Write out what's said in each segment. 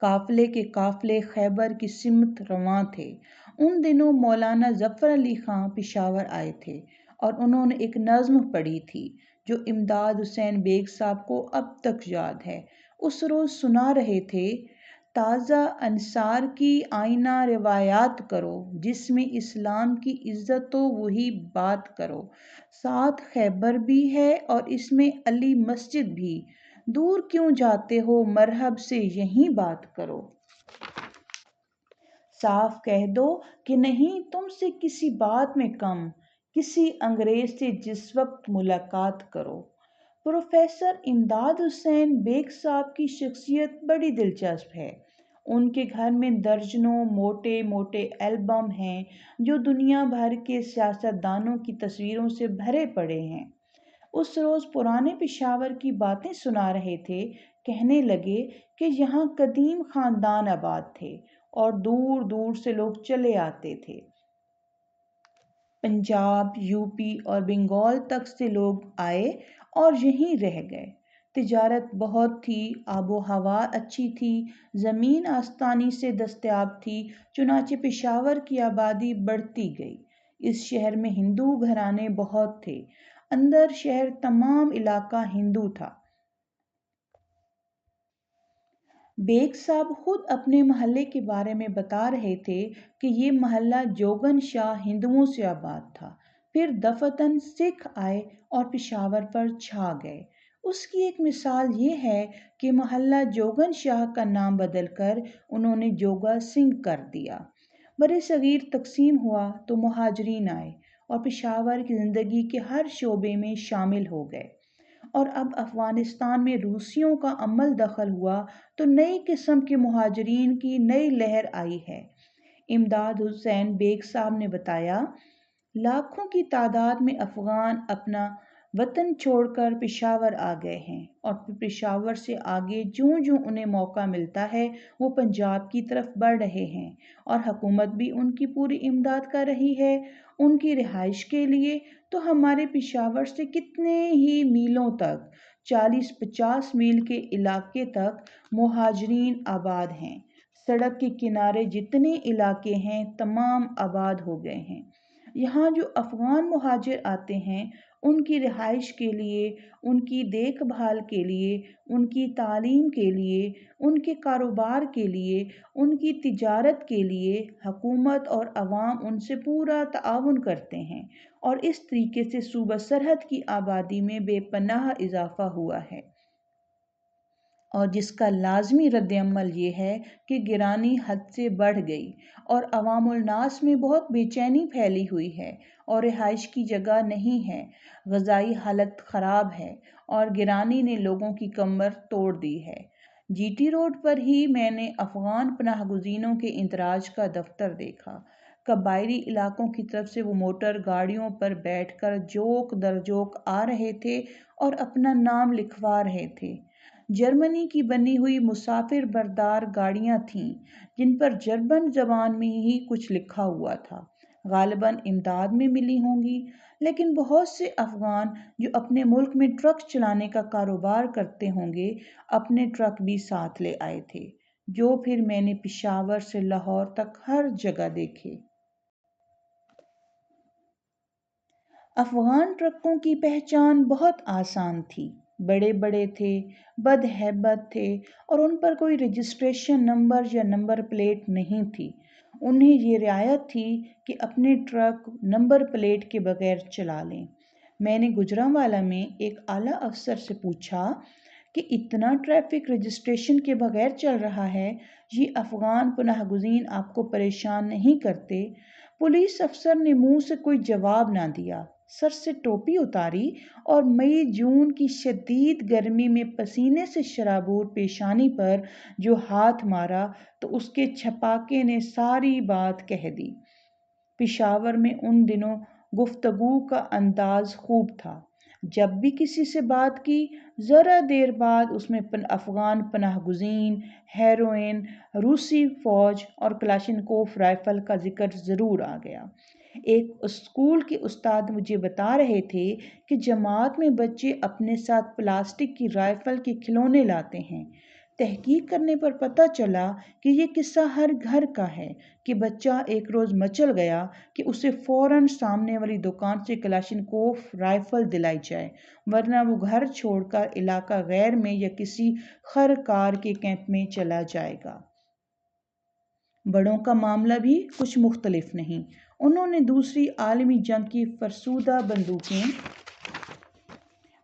قافلے کے قافلے خیبر کی سمت رواں تھے۔ ان دنوں مولانا ظفر علی خاں پشاور آئے تھے اور انہوں نے ایک نظم پڑھی تھی جو امداد حسین بیگ صاحب کو اب تک یاد ہے۔ اس روز سنا رہے تھے، تازہ انصار کی آئینہ روایات کرو، جس میں اسلام کی عزت ہو وہی بات کرو، ساتھ خیبر بھی ہے اور اس میں علی مسجد بھی، دور کیوں جاتے ہو مرحب سے یہیں بات کرو۔ صاف کہہ دو کہ نہیں تم سے کسی بات میں کم، کسی انگریز سے جس وقت ملاقات کرو۔ پروفیسر امداد حسین بیگ صاحب کی شخصیت بڑی دلچسپ ہے۔ ان کے گھر میں درجنوں موٹے موٹے البم ہیں جو دنیا بھر کے سیاستدانوں کی تصویروں سے بھرے پڑے ہیں۔ اس روز پرانے پشاور کی باتیں سنا رہے تھے، کہنے لگے کہ یہاں قدیم خاندان آباد تھے اور دور دور سے لوگ چلے آتے تھے۔ پنجاب، یو پی اور بنگال تک سے لوگ آئے اور یہیں رہ گئے۔ تجارت بہت تھی، آب و ہوا اچھی تھی، زمین آسانی سے دستیاب تھی، چنانچہ پشاور کی آبادی بڑھتی گئی۔ اس شہر میں ہندو گھرانے بہت تھے، اندر شہر تمام علاقہ ہندو تھا۔ بیگ صاحب خود اپنے محلے کے بارے میں بتا رہے تھے کہ یہ محلہ جوگن شاہ ہندوؤں سے آباد تھا، پھر دفعتاً سکھ آئے اور پشاور پر چھا گئے۔ اس کی ایک مثال یہ ہے کہ محلہ جوگن شاہ کا نام بدل کر انہوں نے جوگا سنگھ کر دیا۔ برصغیر تقسیم ہوا تو مہاجرین آئے اور پشاور کی زندگی کے ہر شعبے میں شامل ہو گئے، اور اب افغانستان میں روسیوں کا عمل دخل ہوا تو نئی قسم کے مہاجرین کی نئی لہر آئی ہے۔ امداد حسین بیگ صاحب نے بتایا، لاکھوں کی تعداد میں افغان اپنا وطن چھوڑ کر پشاور آ گئے ہیں، اور پھر پشاور سے آگے جوں جوں انہیں موقع ملتا ہے وہ پنجاب کی طرف بڑھ رہے ہیں، اور حکومت بھی ان کی پوری امداد کر رہی ہے ان کی رہائش کے لیے۔ تو ہمارے پشاور سے کتنے ہی میلوں تک، 40-50 میل کے علاقے تک مہاجرین آباد ہیں۔ سڑک کے کنارے جتنے علاقے ہیں تمام آباد ہو گئے ہیں۔ یہاں جو افغان مہاجر آتے ہیں ان کی رہائش کے لیے، ان کی دیکھ بھال کے لیے، ان کی تعلیم کے لیے، ان کے کاروبار کے لیے، ان کی تجارت کے لیے حکومت اور عوام ان سے پورا تعاون کرتے ہیں، اور اس طریقے سے صوبہ سرحد کی آبادی میں بے پناہ اضافہ ہوا ہے، اور جس کا لازمی رد عمل یہ ہے کہ گرانی حد سے بڑھ گئی اور عوام الناس میں بہت بے چینی پھیلی ہوئی ہے اور رہائش کی جگہ نہیں ہے، غذائی حالت خراب ہے اور گرانی نے لوگوں کی کمر توڑ دی ہے۔ جی ٹی روڈ پر ہی میں نے افغان پناہ گزینوں کے اندراج کا دفتر دیکھا۔ قبائلی علاقوں کی طرف سے وہ موٹر گاڑیوں پر بیٹھ کر جوک در جوک آ رہے تھے اور اپنا نام لکھوا رہے تھے۔ جرمنی کی بنی ہوئی مسافر بردار گاڑیاں تھیں جن پر جرمن زبان میں ہی کچھ لکھا ہوا تھا، غالباً امداد میں ملی ہوں گی، لیکن بہت سے افغان جو اپنے ملک میں ٹرک چلانے کا کاروبار کرتے ہوں گے اپنے ٹرک بھی ساتھ لے آئے تھے، جو پھر میں نے پشاور سے لاہور تک ہر جگہ دیکھے۔ افغان ٹرکوں کی پہچان بہت آسان تھی، بڑے بڑے تھے، بد ہیبت تھے، اور ان پر کوئی رجسٹریشن نمبر یا نمبر پلیٹ نہیں تھی۔ انہیں یہ رعایت تھی کہ اپنے ٹرک نمبر پلیٹ کے بغیر چلا لیں۔ میں نے گوجرانوالہ میں ایک اعلیٰ افسر سے پوچھا کہ اتنا ٹریفک رجسٹریشن کے بغیر چل رہا ہے، یہ افغان پناہ گزین آپ کو پریشان نہیں کرتے؟ پولیس افسر نے منہ سے کوئی جواب نہ دیا، سر سے ٹوپی اتاری اور مئی جون کی شدید گرمی میں پسینے سے شرابور پیشانی پر جو ہاتھ مارا تو اس کے چھپاکے نے ساری بات کہہ دی۔ پشاور میں ان دنوں گفتگو کا انداز خوب تھا، جب بھی کسی سے بات کی ذرا دیر بعد اس میں افغان پناہ گزین، ہیروئن، روسی فوج اور کلاشنکوف رائفل کا ذکر ضرور آ گیا۔ ایک اسکول کے استاد مجھے بتا رہے تھے کہ جماعت میں بچے اپنے ساتھ پلاسٹک کی رائفل کے کھلونے لاتے ہیں، تحقیق کرنے پر پتہ چلا کہ یہ قصہ ہر گھر کا ہے کہ بچہ ایک روز مچل گیا کہ اسے فوراً سامنے والی دکان سے کلاشنکوف رائفل دلائی جائے، ورنہ وہ گھر چھوڑ کر علاقہ غیر میں یا کسی خرکار کے کیمپ میں چلا جائے گا۔ بڑوں کا معاملہ بھی کچھ مختلف نہیں۔ انہوں نے دوسری عالمی جنگ کی فرسودہ بندوقیں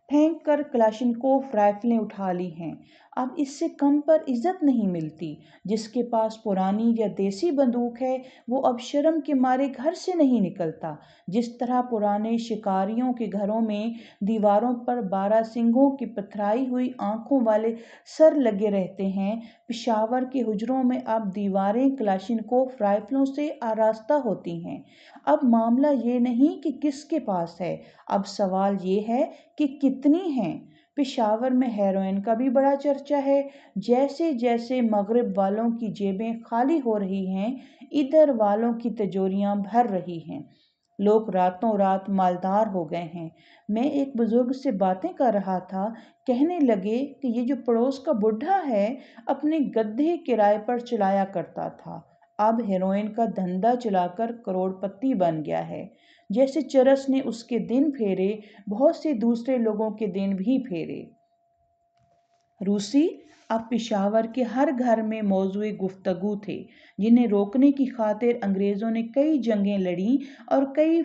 پھینک کر کلاشنکوف رائفلیں اٹھا لی ہیں۔ اب اس سے کم پر عزت نہیں ملتی۔ جس کے پاس پرانی یا دیسی بندوق ہے وہ اب شرم کے مارے گھر سے نہیں نکلتا۔ جس طرح پرانے شکاریوں کے گھروں میں دیواروں پر 12 سینگوں کی پتھرائی ہوئی آنکھوں والے سر لگے رہتے ہیں، پشاور کے حجروں میں اب دیواریں کلاشنکوف رائفلوں سے آراستہ ہوتی ہیں۔ اب معاملہ یہ نہیں کہ کس کے پاس ہے، اب سوال یہ ہے کہ کتنی ہیں۔ پشاور میں ہیروئن کا بھی بڑا چرچا ہے۔ جیسے جیسے مغرب والوں کی جیبیں خالی ہو رہی ہیں، ادھر والوں کی تجوریاں بھر رہی ہیں۔ لوگ راتوں رات مالدار ہو گئے ہیں۔ میں ایک بزرگ سے باتیں کر رہا تھا، کہنے لگے کہ یہ جو پڑوس کا بڈھا ہے اپنے گدھے کرائے پر چلایا کرتا تھا، اب ہیروئن کا دھندا چلا کر کروڑ پتی بن گیا ہے۔ جیسے چرس نے اس کے دن پھیرے، بہت سے دوسرے لوگوں کے دن بھی پھیرے۔ روسی اب پشاور کے ہر گھر میں موضوع گفتگو تھے، جنہیں روکنے کی خاطر انگریزوں نے کئی جنگیں لڑیں اور کئی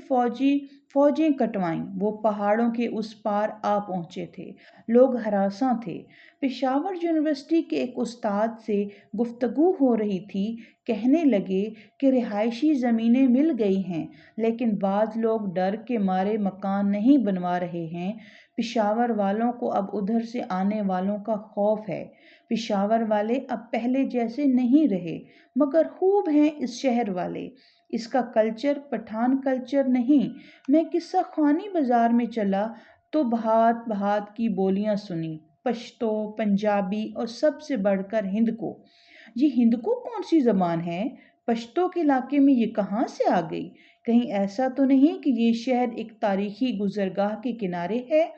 فوجیں کٹوائیں۔ وہ پہاڑوں کے اس پار آ پہنچے تھے۔ لوگ ہراساں تھے۔ پشاور یونیورسٹی کے ایک استاد سے گفتگو ہو رہی تھی، کہنے لگے کہ رہائشی زمینیں مل گئی ہیں، لیکن بعض لوگ ڈر کے مارے مکان نہیں بنوا رہے ہیں۔ پشاور والوں کو اب ادھر سے آنے والوں کا خوف ہے۔ پشاور والے اب پہلے جیسے نہیں رہے، مگر خوب ہیں اس شہر والے۔ اس کا کلچر پٹھان کلچر نہیں۔ میں قصہ خوانی بازار میں چلا تو بہات بہات کی بولیاں سنی، پشتو، پنجابی اور سب سے بڑھ کر ہندکو۔ یہ ہندکو کون سی زبان ہے؟ پشتو کے علاقے میں یہ کہاں سے آ گئی؟ کہیں ایسا تو نہیں کہ یہ شہر ایک تاریخی گزرگاہ کے کنارے ہے،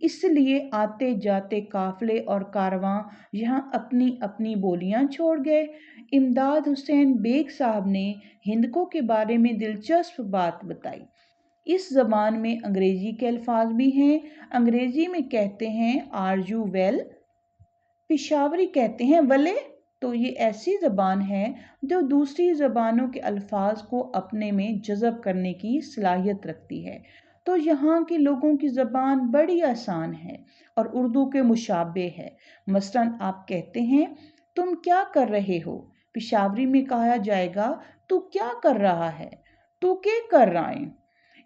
اس لیے آتے جاتے قافلے اور کارواں یہاں اپنی اپنی بولیاں چھوڑ گئے؟ امداد حسین بیگ صاحب نے ہندکو کے بارے میں دلچسپ بات بتائی۔ اس زبان میں انگریزی کے الفاظ بھی ہیں۔ انگریزی میں کہتے ہیں آر یو ویل، پشاوری کہتے ہیں ولے۔ تو یہ ایسی زبان ہے جو دوسری زبانوں کے الفاظ کو اپنے میں جذب کرنے کی صلاحیت رکھتی ہے۔ تو یہاں کے لوگوں کی زبان بڑی آسان ہے اور اردو کے مشابہ ہے۔ مثلاً آپ کہتے ہیں تم کیا کر رہے ہو، پشاوری میں کہا جائے گا تو کیا کر رہا ہے، تو کیا کر رہا ہے۔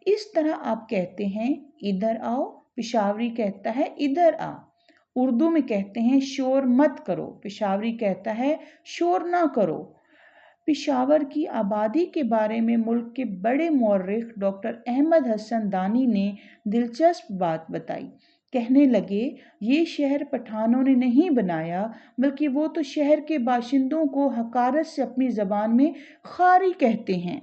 اس طرح آپ کہتے ہیں ادھر آؤ، پشاوری کہتا ہے ادھر آ۔ اردو میں کہتے ہیں شور مت کرو، پشاوری کہتا ہے شور نہ کرو۔ پشاور کی آبادی کے بارے میں ملک کے بڑے مورخ ڈاکٹر احمد حسن دانی نے دلچسپ بات بتائی۔ کہنے لگے یہ شہر پٹھانوں نے نہیں بنایا، بلکہ وہ تو شہر کے باشندوں کو حقارت سے اپنی زبان میں خاری کہتے ہیں۔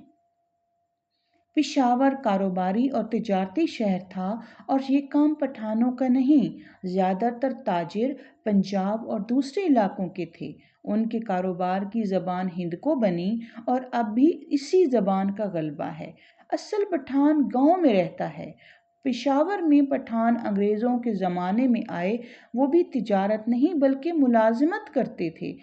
پشاور کاروباری اور تجارتی شہر تھا اور یہ کام پٹھانوں کا نہیں، زیادہ تر تاجر پنجاب اور دوسرے علاقوں کے تھے۔ ان کے کاروبار کی زبان ہندکو بنی اور اب بھی اسی زبان کا غلبہ ہے۔ اصل پٹھان گاؤں میں رہتا ہے۔ پشاور میں پٹھان انگریزوں کے زمانے میں آئے، وہ بھی تجارت نہیں بلکہ ملازمت کرتے تھے۔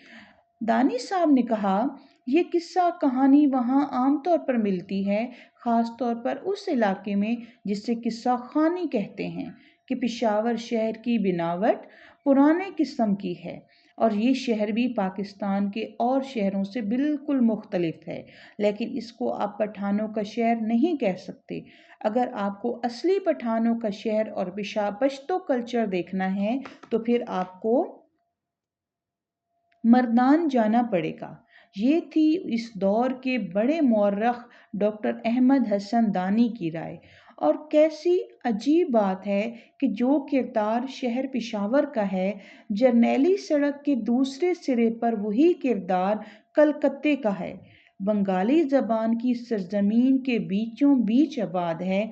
دانی صاحب نے کہا یہ قصہ کہانی وہاں عام طور پر ملتی ہے، خاص طور پر اس علاقے میں جسے قصہ خوانی کہتے ہیں، کہ پشاور شہر کی بناوٹ پرانے قسم کی ہے اور یہ شہر بھی پاکستان کے اور شہروں سے بالکل مختلف ہے، لیکن اس کو آپ پٹھانوں کا شہر نہیں کہہ سکتے۔ اگر آپ کو اصلی پٹھانوں کا شہر اور پشتو کلچر دیکھنا ہے تو پھر آپ کو مردان جانا پڑے گا۔ یہ تھی اس دور کے بڑے مورخ ڈاکٹر احمد حسن دانی کی رائے۔ اور کیسی عجیب بات ہے کہ جو کردار شہر پشاور کا ہے، جرنیلی سڑک کے دوسرے سرے پر وہی کردار کلکتے کا ہے۔ بنگالی زبان کی سرزمین کے بیچوں بیچ آباد ہے،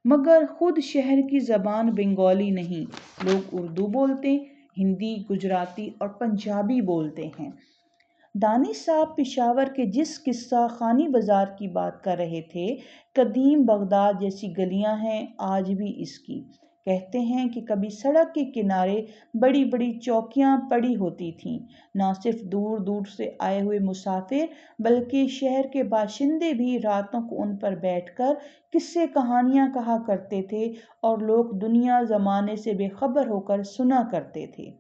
مگر خود شہر کی زبان بنگالی نہیں۔ لوگ اردو بولتے، ہندی، گجراتی اور پنجابی بولتے ہیں۔ دانش صاحب پشاور کے جس قصہ خانی بازار کی بات کر رہے تھے، قدیم بغداد جیسی گلیاں ہیں آج بھی اس کی۔ کہتے ہیں کہ کبھی سڑک کے کنارے بڑی بڑی چوکیاں پڑی ہوتی تھیں، نہ صرف دور دور سے آئے ہوئے مسافر بلکہ شہر کے باشندے بھی راتوں کو ان پر بیٹھ کر قصے کہانیاں کہا کرتے تھے اور لوگ دنیا زمانے سے بے خبر ہو کر سنا کرتے تھے۔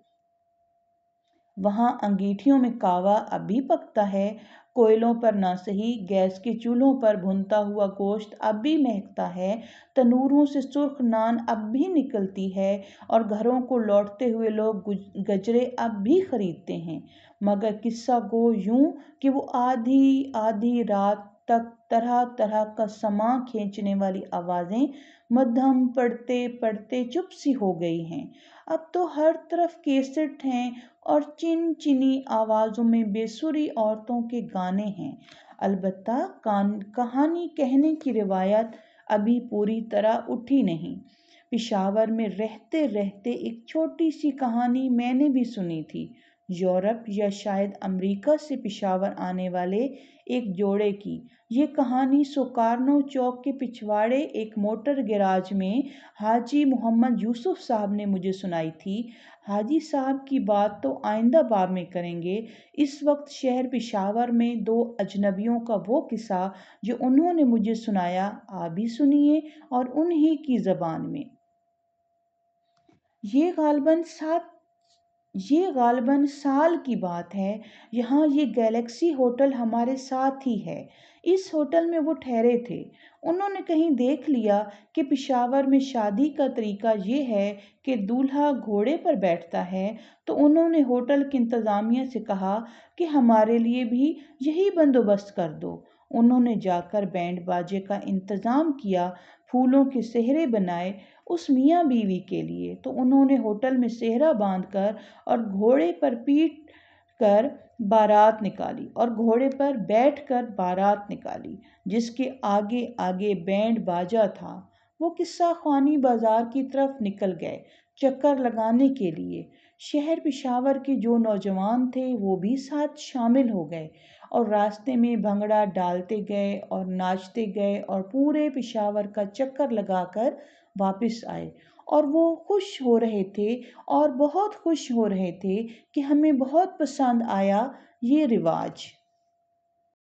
وہاں انگیٹھیوں میں کاوا اب بھی پکتا ہے، کوئلوں پر نہ سہی گیس کے چولہوں پر بھنتا ہوا گوشت اب بھی مہکتا ہے، تنوروں سے سرخ نان اب بھی نکلتی ہے اور گھروں کو لوٹتے ہوئے لوگ گجرے اب بھی خریدتے ہیں، مگر قصہ گو یوں کہ وہ آدھی آدھی رات تک طرح طرح کا سماں کھینچنے والی آوازیں مدھم پڑھتے پڑھتے چپ سی ہو گئی ہیں۔ اب تو ہر طرف کیسٹ ہیں اور چن چنی آوازوں میں بے سری عورتوں کے گانے ہیں۔ البتہ کہانی کہنے کی روایت ابھی پوری طرح اٹھی نہیں۔ پشاور میں رہتے رہتے ایک چھوٹی سی کہانی میں نے بھی سنی تھی، یورپ یا شاید امریکہ سے پشاور آنے والے ایک جوڑے کی۔ یہ کہانی سوکارنو چوک کے پچھواڑے ایک موٹر گیراج میں حاجی محمد یوسف صاحب نے مجھے سنائی تھی۔ حاجی صاحب کی بات تو آئندہ باب میں کریں گے۔ اس وقت شہر پشاور میں دو اجنبیوں کا وہ قصہ جو انہوں نے مجھے سنایا آپ بھی سنیے اور انہی کی زبان میں۔ یہ غالباً سال کی بات ہے۔ یہاں یہ گیلیکسی ہوٹل ہمارے ساتھ ہی ہے۔ اس ہوٹل میں وہ ٹھہرے تھے۔ انہوں نے کہیں دیکھ لیا کہ پشاور میں شادی کا طریقہ یہ ہے کہ دولہا گھوڑے پر بیٹھتا ہے، تو انہوں نے ہوٹل کی انتظامیہ سے کہا کہ ہمارے لیے بھی یہی بندوبست کر دو۔ انہوں نے جا کر بینڈ باجے کا انتظام کیا، پھولوں کے سہرے بنائے اس میاں بیوی کے لیے، تو انہوں نے ہوٹل میں سہرا باندھ کر اور گھوڑے پر بیٹھ کر بارات نکالی جس کے آگے آگے بینڈ باجا تھا۔ وہ قصہ خوانی بازار کی طرف نکل گئے چکر لگانے کے لیے۔ شہر پشاور کے جو نوجوان تھے وہ بھی ساتھ شامل ہو گئے اور راستے میں بھنگڑا ڈالتے گئے اور ناچتے گئے اور پورے پشاور کا چکر لگا کر واپس آئے، اور وہ خوش ہو رہے تھے اور بہت خوش ہو رہے تھے کہ ہمیں بہت پسند آیا یہ رواج۔